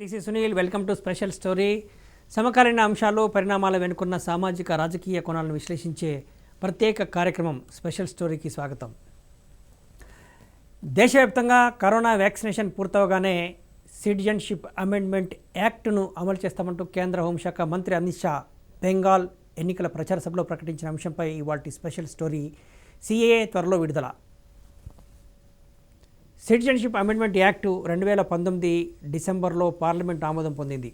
This is Sunil. Welcome to special story. సమకాలీన అంశాలు, పరిణామాల వెనుకున్న సామాజిక రాజకీయ కోణాలను విశ్లేషించే ప్రత్యేక కార్యక్రమం స్పెషల్ స్టోరీకి స్వాగతం. దేశవ్యాప్తంగా కరోనా వ్యాక్సినేషన్ పూర్తవగానే సిటిజన్షిప్ అమెండ్మెంట్ యాక్ట్ను అమలు చేస్తామంటూ కేంద్ర హోంశాఖ మంత్రి అమిత్ షా బెంగాల్ ఎన్నికల ప్రచార సభలో ప్రకటించిన అంశంపై ఇవాల్టి స్పెషల్ స్టోరీ. సిఏఏ త్వరలో విడుదల. సిటిజన్షిప్ అమెండ్మెంట్ యాక్టు 2019 డిసెంబర్లో పార్లమెంట్ ఆమోదం పొందింది.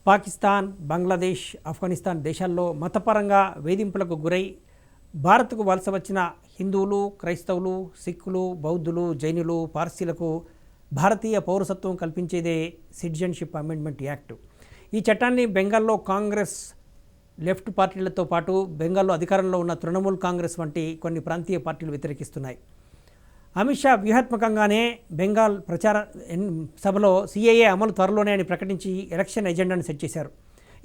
పాకిస్తాన్, బంగ్లాదేశ్, ఆఫ్ఘనిస్తాన్ దేశాల్లో మతపరంగా వేధింపులకు గురై భారత్కు వలస వచ్చిన హిందువులు, క్రైస్తవులు, సిక్కులు, బౌద్ధులు, జైనులు, పార్సీలకు భారతీయ పౌరసత్వం కల్పించేదే సిటిజన్షిప్ అమెండ్మెంట్ యాక్టు. ఈ చట్టాన్ని బెంగాల్లో కాంగ్రెస్, లెఫ్ట్ పార్టీలతో పాటు బెంగాల్లో అధికారంలో ఉన్న తృణమూల్ కాంగ్రెస్ వంటి కొన్ని ప్రాంతీయ పార్టీలు వ్యతిరేకిస్తున్నాయి. అమిత్ షా వ్యూహాత్మకంగానే బెంగాల్ ప్రచార సభలో సిఏఏ అమలు త్వరలోనే అని ప్రకటించి ఎలక్షన్ ఎజెండాను సెట్ చేశారు.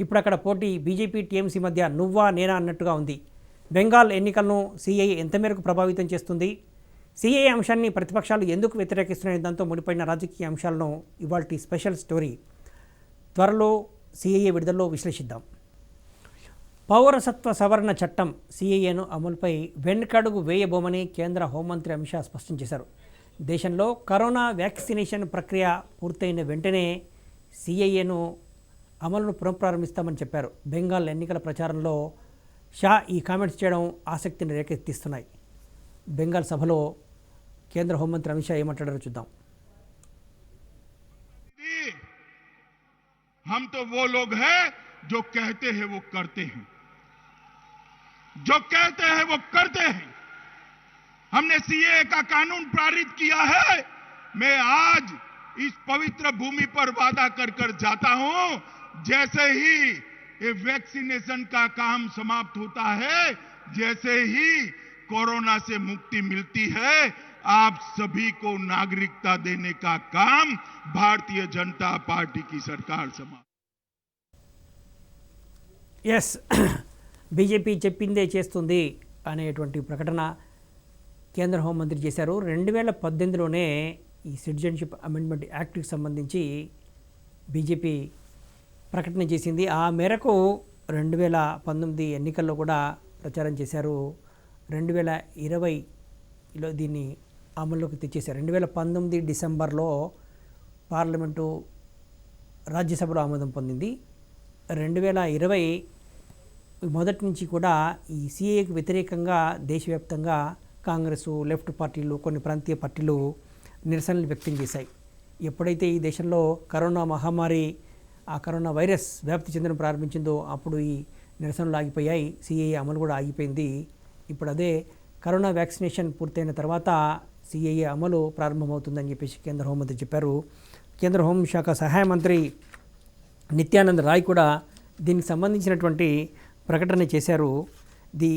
ఇప్పుడు అక్కడ పోటీ బీజేపీ, టీఎంసీ మధ్య నువ్వా నేనా అన్నట్టుగా ఉంది. బెంగాల్ ఎన్నికలను సిఏఏ ఎంత మేరకు ప్రభావితం చేస్తుంది, సిఏఏ అంశాన్ని ప్రతిపక్షాలు ఎందుకు వ్యతిరేకిస్తున్నాయనే దాంతో ముడిపడిన రాజకీయ అంశాలను ఇవాల్టి స్పెషల్ స్టోరీ త్వరలో సిఏఏ విడుదలలో విశ్లేషిద్దాం. పౌరసత్వ సవరణ చట్టం సిఏఏను అమలుపై వెనుకడుగు వేయబోమని కేంద్ర హోంమంత్రి అమిత్ షా స్పష్టం చేశారు. దేశంలో కరోనా వ్యాక్సినేషన్ ప్రక్రియ పూర్తయిన వెంటనే సిఏఏను అమలును పునఃప్రారంభిస్తామని చెప్పారు. బెంగాల్ ఎన్నికల ప్రచారంలో షా ఈ కామెంట్స్ చేయడం ఆసక్తిని రేకెత్తిస్తున్నాయి. బెంగాల్ సభలో కేంద్ర హోంమంత్రి అమిత్ షా ఏమంటారో చూద్దాం. हम तो वो लोग हैं जो कहते हैं वो करते हैं, जो कहते हैं वो करते हैं. हमने सीए का कानून पारित किया है. मैं आज इस पवित्र भूमि पर वादा कर कर जाता हूं, जैसे ही ये वैक्सीनेशन का काम समाप्त होता है, जैसे ही कोरोना से मुक्ति मिलती है, आप सभी को नागरिकता देने का काम भारतीय जनता पार्टी की सरकार समाप्त. ఎస్, బీజేపీ చెప్పిందే చేస్తుంది అనేటువంటి ప్రకటన కేంద్ర హోంమంత్రి చేశారు. 2018లోనే ఈ సిటిజన్షిప్ అమెండ్మెంట్ యాక్ట్కి సంబంధించి బీజేపీ ప్రకటన చేసింది. ఆ మేరకు 2019 ఎన్నికల్లో కూడా ప్రచారం చేశారు. 2020లో దీన్ని అమల్లోకి తెచ్చేశారు. 2019 డిసెంబర్లో పార్లమెంటు, రాజ్యసభలో ఆమోదం పొందింది. 2020 మొదటి నుంచి కూడా ఈ సిఏఏకి వ్యతిరేకంగా దేశవ్యాప్తంగా కాంగ్రెస్, లెఫ్ట్ పార్టీలు, కొన్ని ప్రాంతీయ పార్టీలు నిరసనలు వ్యక్తం చేశాయి. ఎప్పుడైతే ఈ దేశంలో కరోనా మహమ్మారి, ఆ కరోనా వైరస్ వ్యాప్తి చెందడం ప్రారంభించిందో అప్పుడు ఈ నిరసనలు ఆగిపోయాయి. సిఏఏ అమలు కూడా ఆగిపోయింది. ఇప్పుడు అదే కరోనా వ్యాక్సినేషన్ పూర్తయిన తర్వాత సిఏఏ అమలు ప్రారంభమవుతుందని చెప్పేసి కేంద్ర హోంమంత్రి చెప్పారు. కేంద్ర హోంశాఖ సహాయ మంత్రి నిత్యానంద్ రాయ్ కూడా దీనికి సంబంధించినటువంటి ప్రకటన చేశారు. ది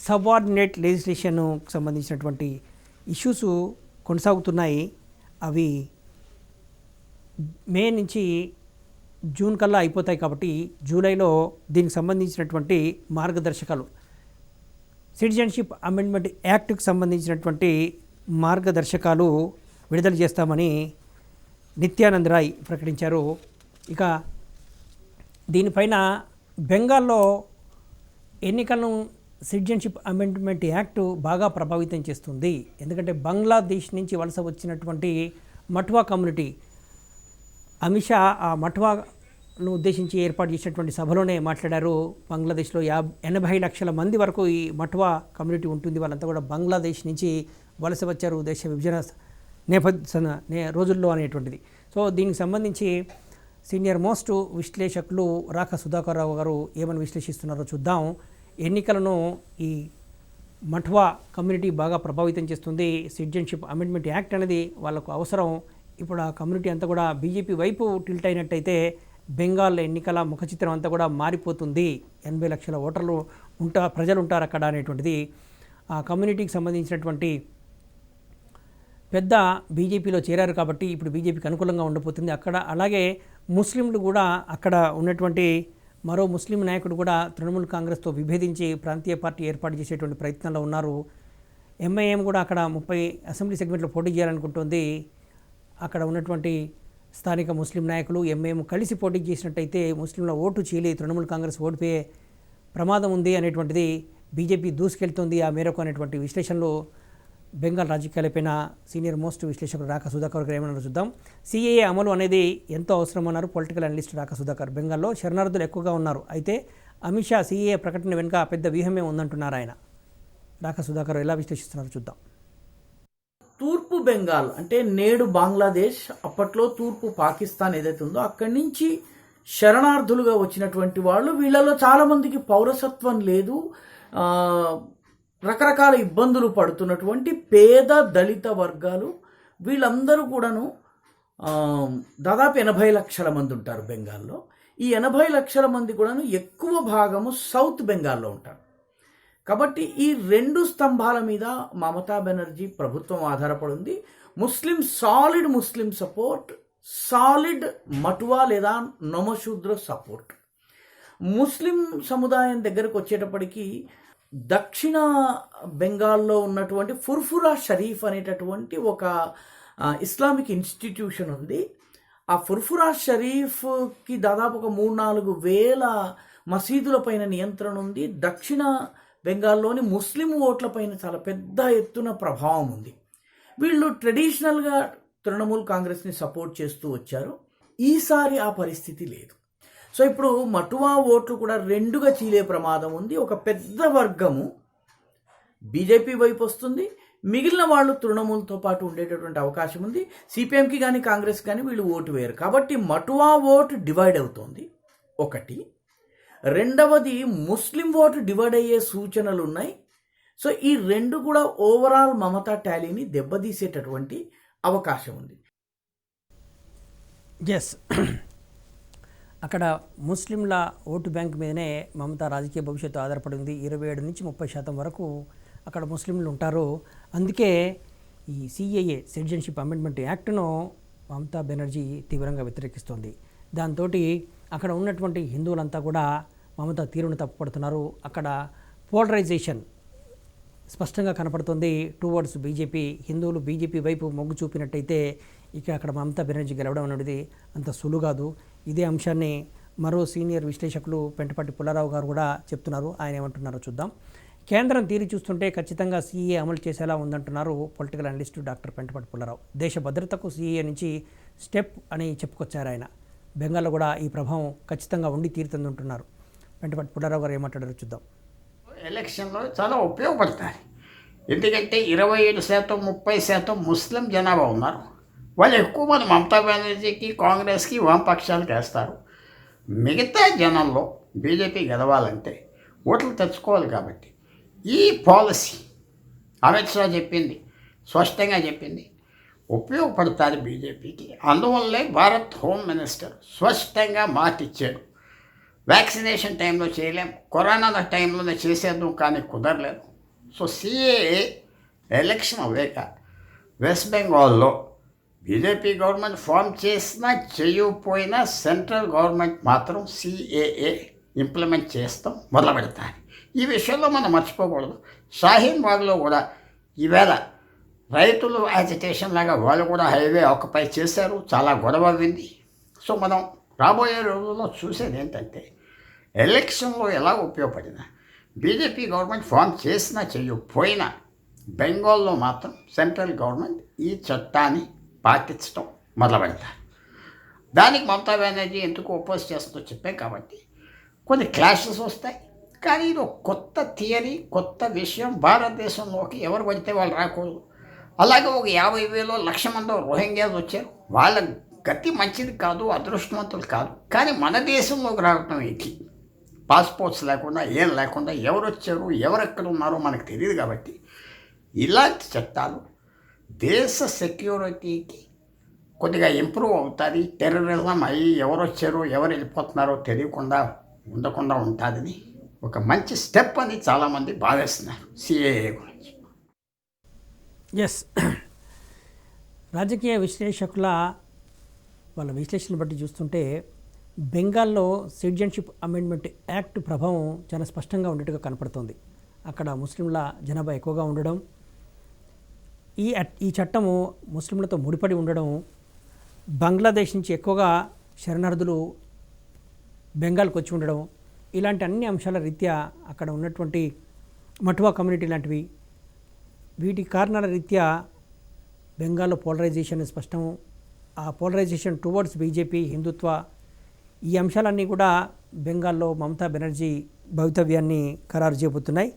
సబార్డినేట్ లెజిస్లేషన్కు సంబంధించినటువంటి ఇష్యూస్ కొనసాగుతున్నాయి. అవి మే నుంచి జూన్ కల్లా అయిపోతాయి కాబట్టి జూలైలో దీనికి సంబంధించినటువంటి మార్గదర్శకాలు, సిటిజన్షిప్ అమెండ్మెంట్ యాక్ట్కి సంబంధించినటువంటి మార్గదర్శకాలు విడుదల చేస్తామని నిత్యానంద్ రాయ్ ప్రకటించారు. ఇక దీనిపైన బెంగాల్లో ఎన్నికలను సిటిజన్షిప్ అమెండ్మెంట్ యాక్టు బాగా ప్రభావితం చేస్తుంది. ఎందుకంటే బంగ్లాదేశ్ నుంచి వలస వచ్చినటువంటి మట్వా కమ్యూనిటీ, అమిత్ షా ఆ మట్వాను ఉద్దేశించి ఏర్పాటు చేసినటువంటి సభలోనే మాట్లాడారు. బంగ్లాదేశ్లో 80 లక్షల మంది వరకు ఈ మట్వా కమ్యూనిటీ ఉంటుంది. వాళ్ళంతా కూడా బంగ్లాదేశ్ నుంచి వలస వచ్చారు దేశ విభజన రోజుల్లో అనేటువంటిది. సో దీనికి సంబంధించి సీనియర్ మోస్ట్ విశ్లేషకులు రాక సుధాకర్ రావు గారు ఏమని విశ్లేషిస్తున్నారో చూద్దాం. ఎన్నికలను ఈ మఠ్వా కమ్యూనిటీ బాగా ప్రభావితం చేస్తుంది. సిటిజన్షిప్ అమెండ్మెంట్ యాక్ట్ అనేది వాళ్ళకు అవసరం. ఇప్పుడు ఆ కమ్యూనిటీ అంతా కూడా బీజేపీ వైపు టిల్ట్ అయినట్టయితే బెంగాల్ ఎన్నికల ముఖ చిత్రం అంతా కూడా మారిపోతుంది. 80 లక్షల ఓటర్లు ప్రజలు ఉంటారు అక్కడ అనేటువంటిది. ఆ కమ్యూనిటీకి సంబంధించినటువంటి పెద్ద బీజేపీలో చేరారు కాబట్టి ఇప్పుడు బీజేపీకి అనుకూలంగా ఉండబోతుంది అక్కడ. అలాగే ముస్లింలు కూడా అక్కడ ఉన్నటువంటి మరో ముస్లిం నాయకుడు కూడా తృణమూల్ కాంగ్రెస్తో విభేదించి ప్రాంతీయ పార్టీ ఏర్పాటు చేసేటువంటి ప్రయత్నంలో ఉన్నారు. ఎంఐఎం కూడా అక్కడ 30 అసెంబ్లీ సెగ్మెంట్లో పోటీ చేయాలనుకుంటుంది. అక్కడ ఉన్నటువంటి స్థానిక ముస్లిం నాయకులు ఎంఐఎం కలిసి పోటీ చేసినట్టయితే ముస్లింల ఓటు చీలి తృణమూల్ కాంగ్రెస్ ఓడిపోయే ప్రమాదం ఉంది అనేటువంటిది బీజేపీ దూసుకెళ్తుంది ఆ మేరకు అనేటువంటి విశ్లేషణలు బెంగాల్ రాజకీయాలపైన సీనియర్ మోస్ట్ విశ్లేషకులు రాకా సుధాకర్ గారు ఏమన్నారు చూద్దాం. సిఏఏ అమలు అనేది ఎంతో అవసరమన్నారు పొలిటికల్ అనలిస్ట్ రాకా సుధాకర్. బెంగాల్లో శరణార్థులు ఎక్కువగా ఉన్నారు, అయితే అమిత్ షా సిఏఏ ప్రకటన వెనుక పెద్ద వ్యూహమే ఉందంటున్నారు ఆయన. రాకా సుధాకర్ ఎలా విశ్లేషిస్తున్నారు చూద్దాం. తూర్పు బెంగాల్ అంటే నేడు బంగ్లాదేశ్, అప్పట్లో తూర్పు పాకిస్తాన్ ఏదైతే ఉందో అక్కడి నుంచి శరణార్థులుగా వచ్చినటువంటి వాళ్ళు, వీళ్ళలో చాలా మందికి పౌరసత్వం లేదు, రకరకాల ఇబ్బందులు పడుతున్నటువంటి పేద దళిత వర్గాలు, వీళ్ళందరూ కూడాను దాదాపు 80 లక్షల మంది ఉంటారు బెంగాల్లో. ఈ 80 లక్షల మంది కూడాను ఎక్కువ భాగము సౌత్ బెంగాల్లో ఉంటారు. కాబట్టి ఈ 2 స్తంభాల మీద మమతా బెనర్జీ ప్రభుత్వం ఆధారపడింది. సాలిడ్ ముస్లిం సపోర్ట్, సాలిడ్ మటువా లేదా నొమశూద్ర సపోర్ట్. ముస్లిం సముదాయం దగ్గరకు వచ్చేటప్పటికి దక్షిణ బెంగాల్లో ఉన్నటువంటి ఫుర్ఫురా షరీఫ్ అనేటటువంటి ఒక ఇస్లామిక్ ఇన్స్టిట్యూషన్ ఉంది. ఆ ఫుర్ఫురా షరీఫ్కి దాదాపు ఒక 3-4 వేల మసీదుల పైన నియంత్రణ ఉంది. దక్షిణ బెంగాల్లోని ముస్లిం ఓట్ల పైన చాలా పెద్ద ఎత్తున ప్రభావం ఉంది. వీళ్ళు ట్రెడిషనల్గా తృణమూల్ కాంగ్రెస్ని సపోర్ట్ చేస్తూ వచ్చారు. ఈసారి ఆ పరిస్థితి లేదు. సో ఇప్పుడు మటువా ఓట్లు కూడా 2గా చీలే ప్రమాదం ఉంది. ఒక పెద్ద వర్గము బీజేపీ వైపు వస్తుంది, మిగిలిన వాళ్ళు తృణమూల్తో పాటు ఉండేటటువంటి అవకాశం ఉంది. సిపిఎంకి కానీ కాంగ్రెస్ కానీ వీళ్ళు ఓటు వేయరు. కాబట్టి మటువా ఓటు డివైడ్ అవుతోంది ఒకటి. రెండవది ముస్లిం ఓటు డివైడ్ అయ్యే సూచనలు ఉన్నాయి. సో ఈ 2 కూడా ఓవరాల్ మమతా టాలీని దెబ్బతీసేటటువంటి అవకాశం ఉంది. ఎస్, అక్కడ ముస్లింల ఓటు బ్యాంక్ మీదనే మమతా రాజకీయ భవిష్యత్తు ఆధారపడింది. 27 నుంచి 30% వరకు అక్కడ ముస్లింలు ఉంటారు. అందుకే ఈ సిఏఏ సిటిజన్షిప్ అమెండ్మెంట్ యాక్ట్ను మమతా బెనర్జీ తీవ్రంగా వ్యతిరేకిస్తోంది. దాంతో అక్కడ ఉన్నటువంటి హిందువులంతా కూడా మమతా తీరును తప్పుపడుతున్నారు. అక్కడ పోలరైజేషన్ స్పష్టంగా కనపడుతుంది టువర్డ్స్ బీజేపీ. హిందువులు బీజేపీ వైపు మొగ్గు చూపినట్టయితే అక్కడ మమతా బెనర్జీ గెలవడం అనేది అంత సులువు కాదు. ఇదే అంశాన్ని మరో సీనియర్ విశ్లేషకులు పెంటపాటి పుల్లారావు గారు కూడా చెప్తున్నారు. ఆయన ఏమంటున్నారో చూద్దాం. కేంద్రం తీరి చూస్తుంటే ఖచ్చితంగా సీఏ అమలు చేసేలా ఉందంటున్నారు political analyst doctor Pentapati Pullarao. దేశ భద్రతకు సీఏ నుంచి స్టెప్ అని చెప్పుకొచ్చారు ఆయన. బెంగాల్లో కూడా ఈ ప్రభావం ఖచ్చితంగా ఉండి తీరుతుందంటున్నారు. పెంటపాటి పుల్లారావు గారు ఏమంటారో చూద్దాం. ఎలక్షన్లో చాలా ఉపయోగపడతాయి. ఎందుకంటే 27%, 30% ముస్లిం జనాభా ఉన్నారు. వాళ్ళు ఎక్కువ మంది మమతా బెనర్జీకి, కాంగ్రెస్కి, వామపక్షాలకు వేస్తారు. మిగతా జనంలో బీజేపీ గెలవాలంటే ఓట్లు తెచ్చుకోవాలి. కాబట్టి ఈ పాలసీ అమిత్ షా చెప్పింది, స్పష్టంగా చెప్పింది, ఉపయోగపడతారు బీజేపీకి. అందువల్లే భారత్ హోమ్ మినిస్టర్ స్పష్టంగా మాట ఇచ్చాడు. వ్యాక్సినేషన్ టైంలో చేయలేం, కరోనా టైంలోనే చేసేద్దాం, కానీ కుదరలేదు. సో సిఏఏ ఎలక్షన్ అవ్వాక వెస్ట్ బెంగాల్లో బీజేపీ గవర్నమెంట్ ఫామ్ చేసినా చేయకపోయినా సెంట్రల్ గవర్నమెంట్ మాత్రం సిఏఏ ఇంప్లిమెంట్ చేస్తాం మొదలు పెడతారు. ఈ విషయంలో మనం మర్చిపోకూడదు. షాహీన్ బాగ్లో కూడా ఈవేళ రైతులు యాజిటేషన్ లాగా వాళ్ళు కూడా హైవే ఆక్యుపై చేశారు, చాలా గొడవ అయింది. సో మనం రాబోయే రోజుల్లో చూసేది ఏంటంటే ఎలక్షన్లో ఎలా ఉపయోగపడినా బీజేపీ గవర్నమెంట్ ఫామ్ చేసినా చేయకపోయినా బెంగాల్లో మాత్రం సెంట్రల్ గవర్నమెంట్ ఈ చట్టాన్ని పాటించడం మొదలు పెడతారు. దానికి మమతా బెనర్జీ ఎందుకు ఓపోజ్ చేస్తుందో చెప్పాం. కాబట్టి కొన్ని క్లాషెస్ వస్తాయి, కానీ ఇది ఒక కొత్త థియరీ, కొత్త విషయం. భారతదేశంలోకి ఎవరు పడితే వాళ్ళు రాకూడదు. అలాగే ఒక 50,000 లక్ష మంది రోహింగ్యాస్ వచ్చారు. వాళ్ళ గతి మంచిది కాదు, అదృష్టవంతులు కాదు. కానీ మన దేశంలోకి రావటం ఏంటి? పాస్పోర్ట్స్ లేకుండా, ఏం లేకుండా ఎవరు వచ్చారు, ఎవరెక్కడ ఉన్నారో మనకు తెలియదు. కాబట్టి ఇలాంటి చట్టాలు దేశ సెక్యూరిటీకి కొద్దిగా ఇంప్రూవ్ అవుతుంది. టెర్రరిజం అయ్యి ఎవరు వచ్చారో ఎవరు వెళ్ళిపోతున్నారో తెలియకుండా ఉండకుండా ఉంటుందని ఒక మంచి స్టెప్ అని చాలామంది భావిస్తున్నారు సిఏఏ గురించి. ఎస్, రాజకీయ విశ్లేషకుల వాళ్ళ విశ్లేషణ బట్టి చూస్తుంటే బెంగాల్లో సిటిజన్షిప్ అమెండ్మెంట్ యాక్ట్ ప్రభావం చాలా స్పష్టంగా ఉండేట్టుగా కనపడుతుంది. అక్కడ ముస్లింల జనాభా ఎక్కువగా ఉండడం, ఈ చట్టము ముస్లింలతో ముడిపడి ఉండడం, బంగ్లాదేశ్ నుంచి ఎక్కువగా శరణార్థులు బెంగాల్కి వచ్చి ఉండడం, ఇలాంటి అన్ని అంశాల రీత్యా అక్కడ ఉన్నటువంటి మటువా కమ్యూనిటీ లాంటివి, వీటి కారణాల రీత్యా బెంగాల్లో పోలరైజేషన్ స్పష్టం. ఆ పోలరైజేషన్ టువర్డ్స్ బీజేపీ, హిందుత్వ, ఈ అంశాలన్నీ కూడా బెంగాల్లో మమతా బెనర్జీ భవితవ్యాన్ని ఖరారు చేయబోతున్నాయి.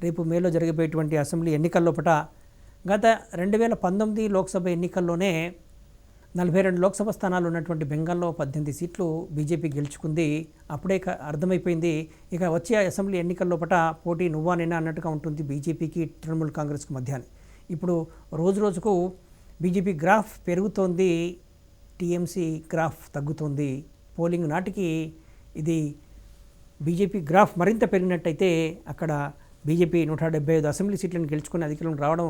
రేపు మేలో జరిగిపోయేటువంటి అసెంబ్లీ ఎన్నికల్లోపట గత 2019 లోక్సభ ఎన్నికల్లోనే 42 లోక్సభ స్థానాలు ఉన్నటువంటి బెంగాల్లో 18 సీట్లు బీజేపీ గెలుచుకుంది. అప్పుడే అర్థమైపోయింది ఇక వచ్చే అసెంబ్లీ ఎన్నికల్లోపట పోటీ నువ్వా నేనా అన్నట్టుగా ఉంటుంది బీజేపీకి తృణమూల్ కాంగ్రెస్కు మధ్య. ఇప్పుడు రోజు రోజుకు బీజేపీ గ్రాఫ్ పెరుగుతోంది, టీఎంసీ గ్రాఫ్ తగ్గుతోంది. పోలింగ్ నాటికి ఇది బీజేపీ గ్రాఫ్ మరింత పెరిగినట్టయితే అక్కడ బీజేపీ 175 అసెంబ్లీ సీట్లను గెలుచుకుని అధికారంలోకి రావడం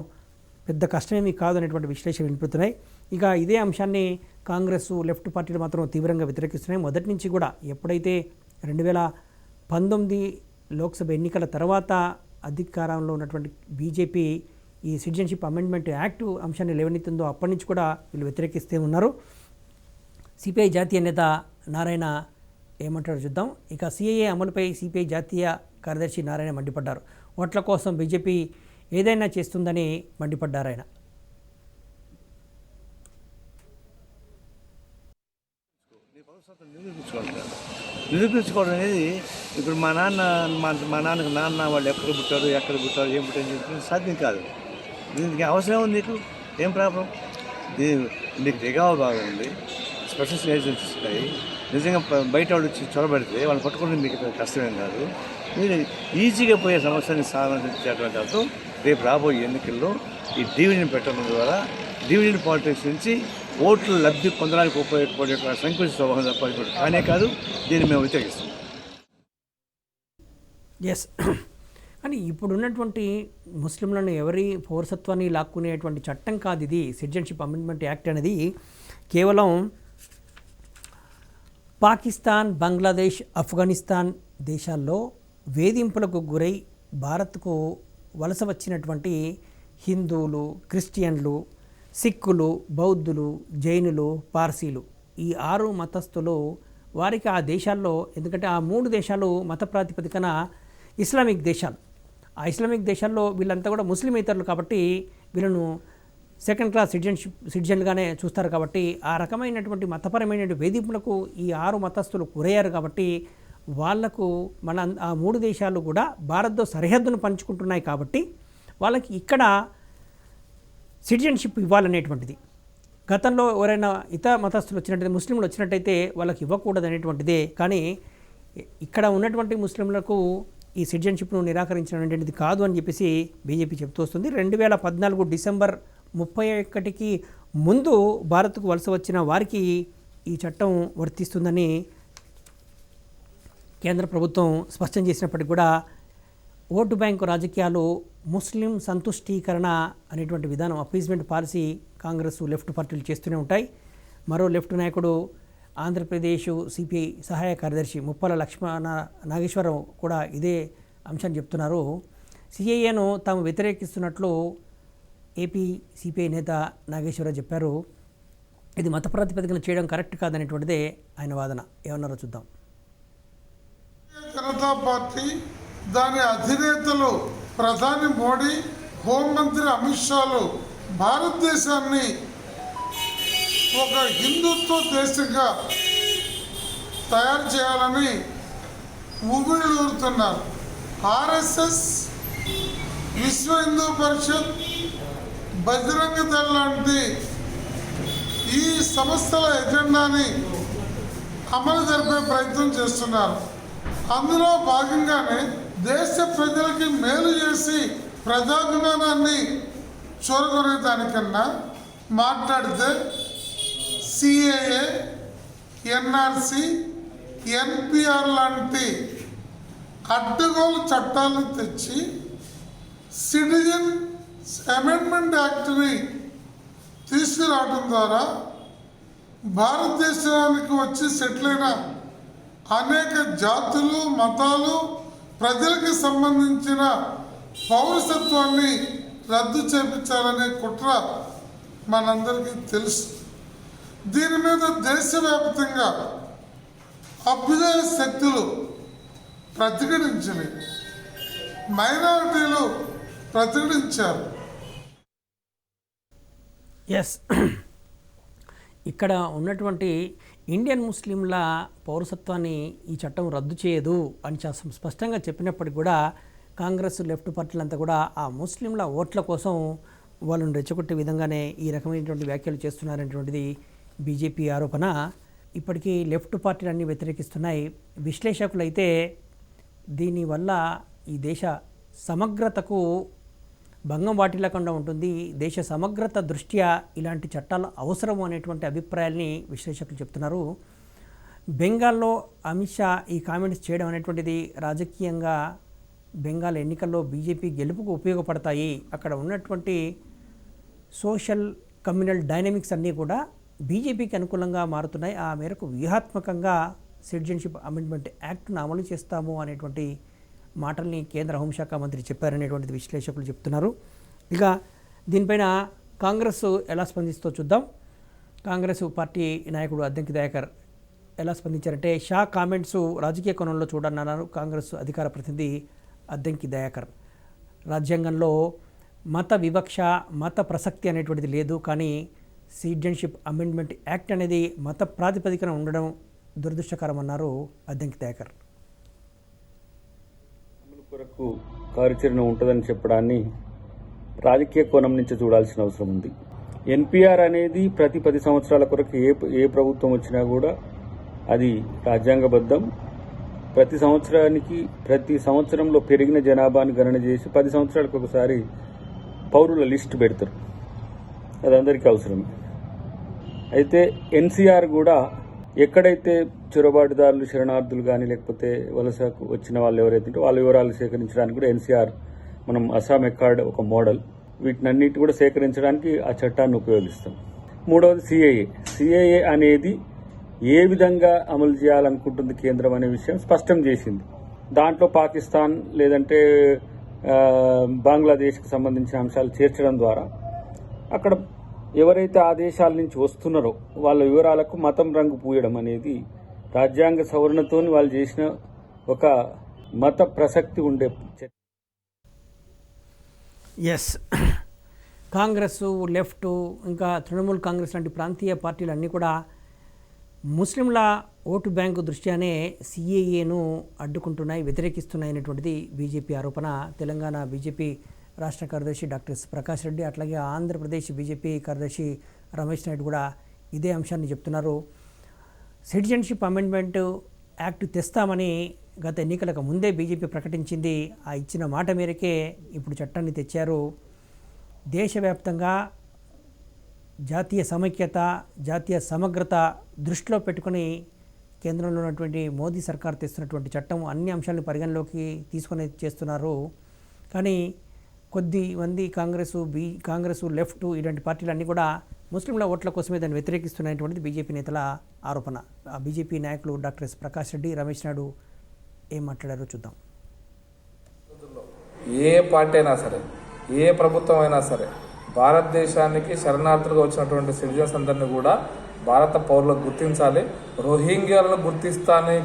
పెద్ద కష్టమేమీ కాదు అనేటువంటి విశ్లేషణ వినిపిస్తున్నాయి. ఇక ఇదే అంశాన్ని కాంగ్రెస్, లెఫ్ట్ పార్టీలు మాత్రం తీవ్రంగా వ్యతిరేకిస్తున్నాయి. మొదటి నుంచి కూడా ఎప్పుడైతే 2019 లోక్సభ ఎన్నికల తర్వాత అధికారంలో ఉన్నటువంటి బీజేపీ ఈ సిటిజన్షిప్ అమెండ్మెంట్ యాక్ట్ అంశాన్ని లేవనెత్తిందో అప్పటి నుంచి కూడా వీళ్ళు వ్యతిరేకిస్తూ ఉన్నారు. సిపిఐ జాతీయ నేత నారాయణ ఏమంటారో చూద్దాం. ఇక సిఏఏ అమలుపై సిపిఐ జాతీయ కార్యదర్శి నారాయణ మండిపడ్డారు. ఓట్ల కోసం బీజేపీ ఏదైనా చేస్తుందని మండిపడ్డారు ఆయన. నిరూపించుకోవడం అనేది ఇప్పుడు మా నాన్నకు నాన్న వాళ్ళు ఎక్కడ పుట్టారు ఏం పుట్టారు చెప్పి సాధ్యం కాదు. దీనికి అవసరం ఉంది, నీకు ఏం ప్రాబ్లం? నీకు దిగావ బాగా ఉంది, స్పెషల్ ఏజెన్సీస్ ఉంటాయి. నిజంగా బయట వాళ్ళు వచ్చి చొరబడితే వాళ్ళని పట్టుకోవడం మీకు కష్టమేం కాదు. మీరు ఈజీగా పోయే సమస్యని సాధించేటువంటి అర్థం రేపు రాబోయే ఎన్నికల్లో ఈ డివిజన్ పెట్టడం ద్వారా డివిజన్ పాలిటిక్స్ నుంచి ఓట్లు లబ్ధి పొందడానికి ఉపయోగపడే సంకుచిత స్వభావం తప్ప కానే కాదు. దీన్ని మేము వ్యతిరేకిస్తాం. ఎస్, కానీ ఇప్పుడున్నటువంటి ముస్లింలను ఎవరి పౌరసత్వాన్ని లాక్కునేటువంటి చట్టం కాదు ఇది. సిటిజన్షిప్ అమెండ్మెంట్ యాక్ట్ అనేది కేవలం పాకిస్తాన్, బంగ్లాదేశ్, ఆఫ్ఘనిస్తాన్ దేశాల్లో వేధింపులకు గురై భారత్కు వలస వచ్చినటువంటి హిందువులు, క్రిస్టియన్లు, సిక్కులు, బౌద్ధులు, జైనులు, పార్సీలు, ఈ 6 మతస్థులు వారికి ఆ దేశాల్లో, ఎందుకంటే ఆ 3 దేశాలు మత ప్రాతిపదికన ఇస్లామిక్ దేశాలు, ఆ ఇస్లామిక్ దేశాల్లో వీళ్ళంతా కూడా ముస్లిమేతరులు కాబట్టి వీళ్ళను సెకండ్ క్లాస్ సిటిజన్లుగానే చూస్తారు. కాబట్టి ఆ రకమైనటువంటి మతపరమైన వేధింపులకు ఈ 6 మతస్థులు గురయ్యారు. కాబట్టి వాళ్లకు మన ఆ 3 దేశాలు కూడా భారత్తో సరిహద్దును పంచుకుంటున్నాయి. కాబట్టి వాళ్ళకి ఇక్కడ సిటిజన్షిప్ ఇవ్వాలనేటువంటిది. గతంలో ఎవరైనా ఇతర మతస్థులు వచ్చినట్టయితే, ముస్లింలు వచ్చినట్టయితే వాళ్ళకి ఇవ్వకూడదు అనేటువంటిదే. కానీ ఇక్కడ ఉన్నటువంటి ముస్లింలకు ఈ సిటిజన్షిప్ను నిరాకరించినటువంటిది కాదు అని చెప్పేసి బీజేపీ చెబుతూ వస్తుంది. 2014 డిసెంబర్ 31కి ముందు భారత్కు వలస వచ్చిన వారికి ఈ చట్టం వర్తిస్తుందని కేంద్ర ప్రభుత్వం స్పష్టం చేసినప్పటికీ కూడా ఓటు బ్యాంకు రాజకీయాలు, ముస్లిం సంతుష్టీకరణ అనేటువంటి విధానం, అపీజ్మెంట్ పాలసీ కాంగ్రెస్, లెఫ్ట్ పార్టీలు చేస్తూనే ఉంటాయి. మరో లెఫ్ట్ నాయకుడు, ఆంధ్రప్రదేశ్ సిపిఐ సహాయ కార్యదర్శి ముప్పల లక్ష్మణ నాగేశ్వరరావు కూడా ఇదే అంశాన్ని చెప్తున్నారు. సిఏఏను తాము వ్యతిరేకిస్తున్నట్లు ఏపీ సిపిఐ నేత నాగేశ్వరరావు చెప్పారు. ఇది మత ప్రాతిపదికన చేయడం కరెక్ట్ కాదనేటువంటిదే ఆయన వాదన. ఏమన్నారో చూద్దాం. జనతా పార్టీ, దాని అధినేతలు ప్రధాని మోడీ, హోంమంత్రి అమిత్ షాలు భారతదేశాన్ని ఒక హిందుత్వ దేశంగా తయారు చేయాలని ఊగిళ్ళూరుతున్నారు. ఆర్ఎస్ఎస్, విశ్వ హిందూ పరిషత్, బజరంగ దళ్ లాంటి ఈ సంస్థల ఎజెండాని అమలు జరిపే ప్రయత్నం చేస్తున్నారు. అందులో భాగంగానే దేశ ప్రజలకి మేలు చేసి ప్రజాభిమానాన్ని చూరగొనే దానికన్నా మాట్లాడితే సిఏఏ, ఎన్ఆర్సి, ఎన్పిఆర్ లాంటి అడ్డగోలు చట్టాలను తెచ్చి సిటిజన్ అమెండ్మెంట్ యాక్ట్ని తీసుకురావడం ద్వారా భారతదేశానికి వచ్చి సెటిల్ అయిన అనేక జాతులు, మతాలు, ప్రజలకు సంబంధించిన పౌరసత్వాన్ని రద్దు చేపించాలనే కుట్ర మనందరికీ తెలుసు. దీని మీద దేశవ్యాప్తంగా అభ్యుదయ శక్తులు ప్రతిఘటించినాయి, మైనారిటీలు ప్రతిఘటించారు. ఎస్, ఇక్కడ ఉన్నటువంటి ఇండియన్ ముస్లింల పౌరసత్వాన్ని ఈ చట్టం రద్దు చేయదు అని స్పష్టంగా చెప్పినప్పటికీ కూడా కాంగ్రెస్ లెఫ్ట్ పార్టీలంతా కూడా ఆ ముస్లింల ఓట్ల కోసం వాళ్ళని రెచ్చగొట్టే విధంగానే ఈ రకమైనటువంటి వ్యాఖ్యలు చేస్తున్నారనేటువంటిది బీజేపీ ఆరోపణ. ఇప్పటికీ లెఫ్ట్ పార్టీలన్నీ వ్యతిరేకిస్తున్నాయి. విశ్లేషకులైతే దీనివల్ల ఈ దేశ సమగ్రతకు భంగం వాటిల్లకుండా ఉంటుంది, దేశ సమగ్రత దృష్ట్యా ఇలాంటి చట్టాలు అవసరం అనేటువంటి అభిప్రాయాల్ని విశ్లేషకులు చెప్తున్నారు. బెంగాల్లో అమిత్ షా ఈ కామెంట్స్ చేయడం అనేటువంటిది రాజకీయంగా బెంగాల్ ఎన్నికల్లో బీజేపీ గెలుపుకు ఉపయోగపడతాయి. అక్కడ ఉన్నటువంటి సోషల్ కమ్యూనల్ డైనమిక్స్ అన్నీ కూడా బీజేపీకి అనుకూలంగా మారుతున్నాయి. ఆ మేరకు వ్యూహాత్మకంగా సిటిజన్షిప్ అమెండ్మెంట్ యాక్ట్ను అమలు చేస్తాము అనేటువంటి మాటల్ని కేంద్ర హోంశాఖ మంత్రి చెప్పారనేటువంటిది విశ్లేషకులు చెప్తున్నారు. ఇక దీనిపైన కాంగ్రెస్ ఎలా స్పందిస్తో చూద్దాం. కాంగ్రెస్ పార్టీ నాయకుడు అద్దంకి దయాకర్ ఎలా స్పందించారంటే, షా కామెంట్స్ రాజకీయ కోణంలో చూడన్నారు కాంగ్రెస్ అధికార ప్రతినిధి అద్దంకి దయాకర్. రాజ్యాంగంలో మత వివక్ష, మత ప్రసక్తి అనేటువంటిది లేదు, కానీ సిటిజన్షిప్ అమెండ్మెంట్ యాక్ట్ అనేది మత ప్రాతిపదికన ఉండడం దురదృష్టకరం అన్నారు అద్దంకి దయాకర్. కొరకు కార్యాచరణ ఉంటుందని చెప్పడాన్ని రాజకీయ కోణం నుంచి చూడాల్సిన అవసరం ఉంది. ఎన్పిఆర్ అనేది ప్రతి 10 సంవత్సరాల కొరకు ఏ ప్రభుత్వం వచ్చినా కూడా అది రాజ్యాంగబద్ధం. ప్రతి సంవత్సరంలో పెరిగిన జనాభాను గణన చేసి 10 సంవత్సరాలకు ఒకసారి పౌరుల లిస్టు పెడతారు. అది అందరికీ అవసరమే. అయితే ఎన్సీఆర్ కూడా ఎక్కడైతే చొరబాటుదారులు, శరణార్థులు కానీ లేకపోతే వలసకు వచ్చిన వాళ్ళు ఎవరైతే వాళ్ళ వివరాలు సేకరించడానికి కూడా ఎన్సీఆర్, మనం అస్సాం ఎకార్డ్ ఒక మోడల్, వీటినన్నిటి కూడా సేకరించడానికి ఆ చట్టాన్ని ఉపయోగిస్తాం. మూడవది సిఏఏ అనేది ఏ విధంగా అమలు చేయాలనుకుంటుంది కేంద్రం అనే విషయం స్పష్టం చేసింది. దాంట్లో పాకిస్తాన్ లేదంటే బంగ్లాదేశ్కి సంబంధించిన అంశాలు చేర్చడం ద్వారా అక్కడ ఎవరైతే ఆ దేశాల నుంచి వస్తున్నారో వాళ్ళ వివరాలకు మతం రంగు పూయడం అనేది రాజ్యాంగ సవరణతో వాళ్ళు చేసిన ఒక మత ప్రసక్తి ఉండే. ఎస్, కాంగ్రెస్, లెఫ్ట్, ఇంకా తృణమూల్ కాంగ్రెస్ లాంటి ప్రాంతీయ పార్టీలన్నీ కూడా ముస్లింల ఓటు బ్యాంకు దృష్ట్యానే సిఏఏను అడ్డుకుంటున్నాయి, వ్యతిరేకిస్తున్నాయి అనేటువంటిది బీజేపీ ఆరోపణ. తెలంగాణ బీజేపీ రాష్ట్ర కార్యదర్శి డాక్టర్ ఎస్ ప్రకాష్ రెడ్డి, అట్లాగే ఆంధ్రప్రదేశ్ బీజేపీ కార్యదర్శి రమేష్ నాయుడు కూడా ఇదే అంశాన్ని చెప్తున్నారు. సిటిజన్షిప్ అమెండ్మెంట్ యాక్ట్ తెస్తామని గత ఎన్నికలకు ముందే బీజేపీ ప్రకటించింది. ఆ ఇచ్చిన మాట మేరకే ఇప్పుడు చట్టాన్ని తెచ్చారు. దేశవ్యాప్తంగా జాతీయ సమైక్యత, జాతీయ సమగ్రత దృష్టిలో పెట్టుకుని కేంద్రంలో ఉన్నటువంటి మోదీ సర్కార్ తెస్తున్నటువంటి చట్టం అన్ని అంశాలను పరిగణలోకి తీసుకొని చేస్తున్నారు. కానీ కొద్దిమంది కాంగ్రెస్, లెఫ్ట్ ఇలాంటి పార్టీలన్నీ కూడా ముస్లింల ఓట్ల కోసమే దాన్ని వ్యతిరేకిస్తున్నటువంటిది బీజేపీ నేతల ఆరోపణ. ఆ బీజేపీ నాయకులు డాక్టర్ ఎస్ ప్రకాష్ రెడ్డి, రమేష్ నాయుడు ఏం మాట్లాడారో చూద్దాం. ఏ పార్టీ అయినా సరే, ఏ ప్రభుత్వం అయినా సరే, భారతదేశానికి శరణార్థులుగా వచ్చినటువంటి సిటిజన్స్ అందరినీ కూడా భారత పౌరులకు గుర్తించాలి. రోహింగ్యాలను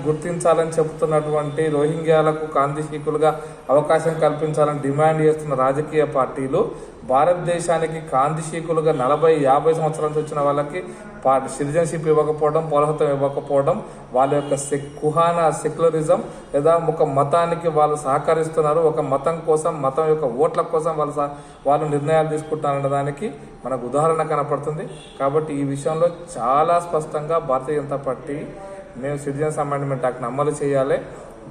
గుర్తించాలని చెబుతున్నటువంటి రోహింగ్యాలకు కాందిశీకులుగా అవకాశం కల్పించాలని డిమాండ్ చేస్తున్న రాజకీయ పార్టీలు భారతదేశానికి కాందిశీకులుగా 40-50 సంవత్సరాల నుంచి వచ్చిన వాళ్ళకి సిటిజన్షిప్ ఇవ్వకపోవడం, పౌరసత్వం ఇవ్వకపోవడం, వాళ్ళ యొక్క కుహానా సెక్యులరిజం లేదా ఒక మతానికి వాళ్ళు సహకరిస్తున్నారు, ఒక మతం కోసం, మతం యొక్క ఓట్ల కోసం వాళ్ళు నిర్ణయాలు తీసుకుంటారన్న దానికి మనకు ఉదాహరణ కనపడుతుంది. కాబట్టి ఈ విషయంలో చాలా స్పష్టంగా భారతీయ జనతా పార్టీ మేము సిటిజన్స్ అమెండ్మెంట్ యాక్ట్ని అమలు చేయాలి.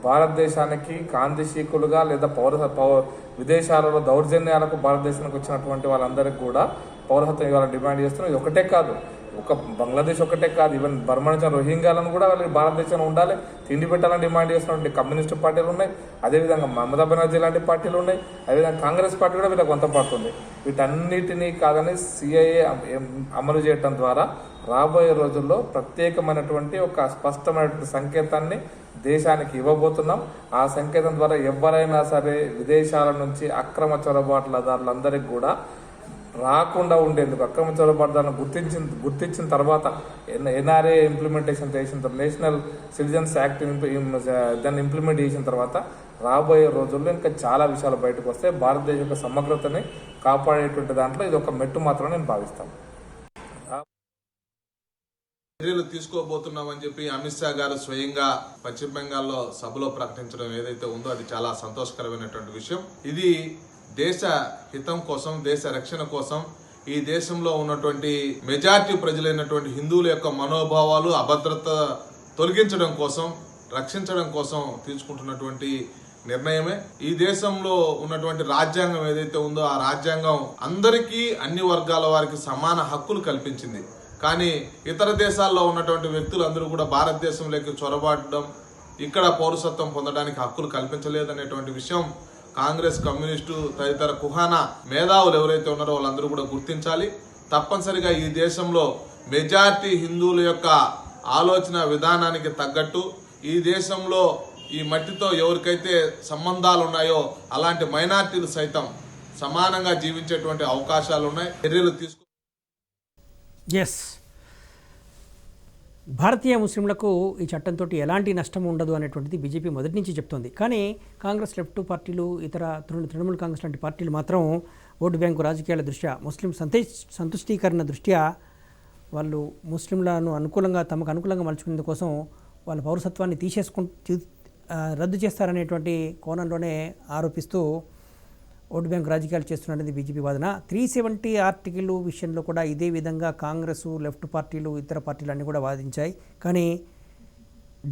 భారతదేశానికి కాందిశీకులుగా లేదా విదేశాలలో దౌర్జన్యాలకు భారతదేశానికి వచ్చినటువంటి వాళ్ళందరికీ కూడా పౌరసత్వం ఇవ్వాలని డిమాండ్ చేస్తున్నాం. ఇది ఒకటే కాదు, ఒక బంగ్లాదేశ్ ఒకటే కాదు, ఈవెన్ బర్మా నుంచి రోహింగ్యాలను కూడా వాళ్ళకి భారతదేశంలో ఉండాలి, తిండి పెట్టాలని డిమాండ్ చేస్తున్నటువంటి కమ్యూనిస్టు పార్టీలు ఉన్నాయి, అదేవిధంగా మమతా బెనర్జీ లాంటి పార్టీలు ఉన్నాయి, అదేవిధంగా కాంగ్రెస్ పార్టీ కూడా వీళ్ళకి వంత పడుతుంది. వీటన్నిటినీ కాదని సిఐఏ అమలు చేయడం ద్వారా రాబోయే రోజుల్లో ప్రత్యేకమైనటువంటి ఒక స్పష్టమైనటువంటి సంకేతాన్ని దేశానికి ఇవ్వబోతున్నాం. ఆ సంకేతం ద్వారా ఎవరైనా సరే విదేశాల నుంచి అక్రమ చొరబాట్లదారులందరికీ కూడా రాకుండా ఉండేందుకు అక్రమ చొరబాటుదారులను గుర్తించిన తర్వాత ఎన్ఆర్ఏ ఇంప్లిమెంటేషన్ చేసిన నేషనల్ సిటిజన్స్ యాక్ట్ దాన్ని ఇంప్లిమెంట్ చేసిన తర్వాత రాబోయే రోజుల్లో ఇంకా చాలా విషయాలు బయటకు వస్తే భారతదేశ యొక్క సమగ్రతని కాపాడేటువంటి దాంట్లో ఇది ఒక మెట్టు మాత్రం నేను భావిస్తాను. చర్యలు తీసుకోబోతున్నామని చెప్పి అమిత్ షా గారు స్వయంగా పశ్చిమ బెంగాల్లో సభలో ప్రకటించడం ఏదైతే ఉందో అది చాలా సంతోషకరమైనటువంటి విషయం. ఇది దేశ హితం కోసం, దేశ రక్షణ కోసం, ఈ దేశంలో ఉన్నటువంటి మెజార్టీ ప్రజలైనటువంటి హిందువుల యొక్క మనోభావాలు, అభద్రత తొలగించడం కోసం, రక్షించడం కోసం తీసుకుంటున్నటువంటి నిర్ణయమే. ఈ దేశంలో ఉన్నటువంటి రాజ్యాంగం ఏదైతే ఉందో ఆ రాజ్యాంగం అందరికీ, అన్ని వర్గాల వారికి సమాన హక్కులు కల్పించింది. కానీ ఇతర దేశాల్లో ఉన్నటువంటి వ్యక్తులందరూ కూడా భారతదేశంలోకి చొరబాటడం, ఇక్కడ పౌరసత్వం పొందడానికి హక్కులు కల్పించలేదనేటువంటి విషయం కాంగ్రెస్, కమ్యూనిస్టు తదితర కుహానా మేధావులు ఎవరైతే ఉన్నారో వాళ్ళందరూ కూడా గుర్తించాలి. తప్పనిసరిగా ఈ దేశంలో మెజార్టీ హిందువుల యొక్క ఆలోచన విధానానికి తగ్గట్టు ఈ దేశంలో ఈ మట్టితో ఎవరికైతే సంబంధాలు ఉన్నాయో అలాంటి మైనార్టీలు సైతం సమానంగా జీవించేటువంటి అవకాశాలు ఉన్నాయి. చర్యలు తీసుకు ఎస్, భారతీయ ముస్లింలకు ఈ చట్టంతో ఎలాంటి నష్టం ఉండదు అనేటువంటిది బీజేపీ మొదటి నుంచి చెప్తోంది. కానీ కాంగ్రెస్, లెఫ్ట్ పార్టీలు, ఇతర తృణమూల్ కాంగ్రెస్ లాంటి పార్టీలు మాత్రం ఓటు బ్యాంకు రాజకీయాల దృష్ట్యా, ముస్లిం సంతుష్టీకరణ దృష్ట్యా వాళ్ళు ముస్లింలను తమకు అనుకూలంగా మలుచుకునేందుకోసం వాళ్ళ పౌరసత్వాన్ని రద్దు చేస్తారనేటువంటి కోణంలోనే ఆరోపిస్తూ ఓటు బ్యాంకు రాజకీయాలు చేస్తున్నది బీజేపీ వాదన. 370 ఆర్టికల్ విషయంలో కూడా ఇదే విధంగా కాంగ్రెస్, లెఫ్ట్ పార్టీలు, ఇతర పార్టీలు అన్నీ కూడా వాదించాయి. కానీ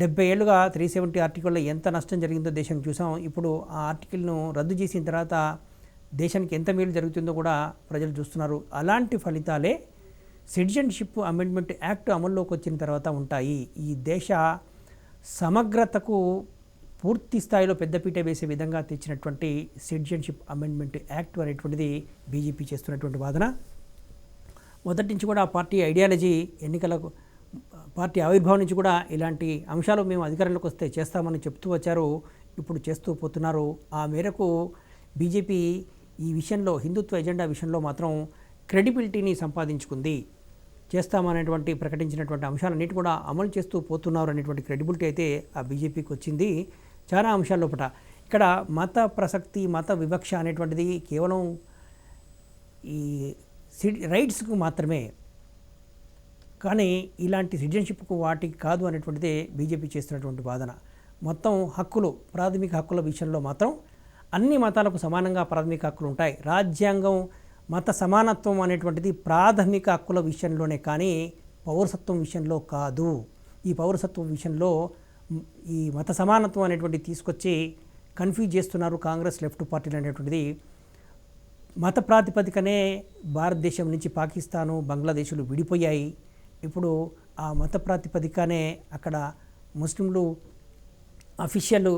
70 ఏళ్ళుగా 370 ఆర్టికల్లో ఎంత నష్టం జరిగిందో దేశానికి చూసాం. ఇప్పుడు ఆ ఆర్టికల్ను రద్దు చేసిన తర్వాత దేశానికి ఎంత మేలు జరుగుతుందో కూడా ప్రజలు చూస్తున్నారు. అలాంటి ఫలితాలే సిటిజన్షిప్ అమెండ్మెంట్ యాక్ట్ అమల్లోకి వచ్చిన తర్వాత ఉంటాయి. ఈ దేశ సమగ్రతకు పూర్తి స్థాయిలో పెద్దపీట వేసే విధంగా తెచ్చినటువంటి సిటిజన్షిప్ అమెండ్మెంట్ యాక్ట్ అనేటువంటిది బీజేపీ చేస్తున్నటువంటి వాదన. మొదటి నుంచి కూడా పార్టీ ఐడియాలజీ, ఎన్నికలకు పార్టీ ఆవిర్భావం నుంచి కూడా ఇలాంటి అంశాలు మేము అధికారంలోకి వస్తే చేస్తామని చెప్తూ వచ్చారు, ఇప్పుడు చేస్తూ పోతున్నారు. ఆ మేరకు బీజేపీ ఈ విషయంలో, హిందుత్వ ఎజెండా విషయంలో మాత్రం క్రెడిబిలిటీని సంపాదించుకుంది. చేస్తామనేటువంటి ప్రకటించినటువంటి అంశాలన్నిటి కూడా అమలు చేస్తూ పోతున్నారు అనేటువంటి క్రెడిబిలిటీ అయితే ఆ బీజేపీకి వచ్చింది. చాలా అంశాల లోపల ఇక్కడ మత ప్రసక్తి, మత వివక్ష అనేటువంటిది కేవలం ఈ రైట్స్కు మాత్రమే, కానీ ఇలాంటి సిటిజన్షిప్కు వాటికి కాదు అనేటువంటిదే బీజేపీ చేస్తున్నటువంటి వాదన. మొత్తం హక్కులు, ప్రాథమిక హక్కుల విషయంలో మాత్రం అన్ని మతాలకు సమానంగా ప్రాథమిక హక్కులు ఉంటాయి. రాజ్యాంగం మత సమానత్వం అనేటువంటిది ప్రాథమిక హక్కుల విషయంలోనే కానీ పౌరసత్వం విషయంలో కాదు. ఈ పౌరసత్వం విషయంలో ఈ మత సమానత్వం అనేటువంటిది తీసుకొచ్చి కన్ఫ్యూజ్ చేస్తున్నారు కాంగ్రెస్, లెఫ్ట్ పార్టీలు అనేటువంటిది. మత ప్రాతిపదికనే భారతదేశం నుంచి పాకిస్తాను, బంగ్లాదేశ్లు విడిపోయాయి. ఇప్పుడు ఆ మత ప్రాతిపదికనే అక్కడ ముస్లింలు అఫీషియల్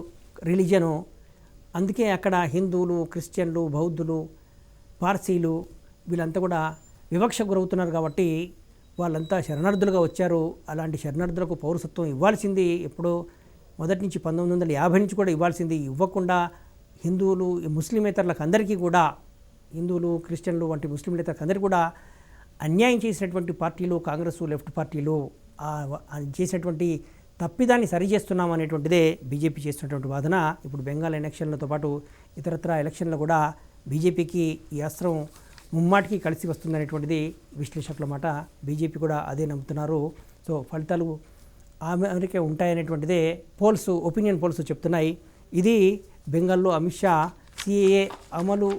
రిలీజను, అందుకే అక్కడ హిందువులు, క్రిస్టియన్లు, బౌద్ధులు, పార్సీలు వీళ్ళంతా కూడా వివక్ష గురవుతున్నారు. కాబట్టి వాళ్ళంతా శరణార్థులుగా వచ్చారు. అలాంటి శరణార్థులకు పౌరసత్వం ఇవ్వాల్సింది ఎప్పుడో మొదటి నుంచి 1950 నుంచి కూడా ఇవ్వాల్సింది. ఇవ్వకుండా హిందువులు, ముస్లిమేతరులకు అందరికీ కూడా, హిందువులు, క్రిస్టియన్లు వంటి ముస్లింలేతరులకు అందరికీ కూడా అన్యాయం చేసినటువంటి పార్టీలు కాంగ్రెస్, లెఫ్ట్ పార్టీలు. చేసినటువంటి తప్పిదాన్ని సరిచేస్తున్నాం అనేటువంటిదే బీజేపీ చేస్తున్నటువంటి వాదన. ఇప్పుడు బెంగాల్ ఎలక్షన్లతో పాటు ఇతరత్ర ఎలక్షన్లో కూడా బీజేపీకి ఈ అస్త్రం ముమ్మాటికి కలిసి వస్తుందనేటువంటిది విశ్లేషకుల మాట. బీజేపీ కూడా అదే నమ్ముతున్నారు. సో ఫలితాలు ఆ మేరకే ఉంటాయనేటువంటిదే పోల్స్, ఒపీనియన్ పోల్స్ చెప్తున్నాయి. ఇది బెంగాల్లో అమిత్ షా సిఏఏ అమలు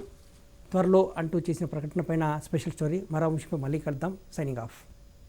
త్వరలో అంటూ చేసిన ప్రకటన పైన స్పెషల్ స్టోరీ. మరో అంశంపై మళ్ళీ కలుద్దాం. Signing off.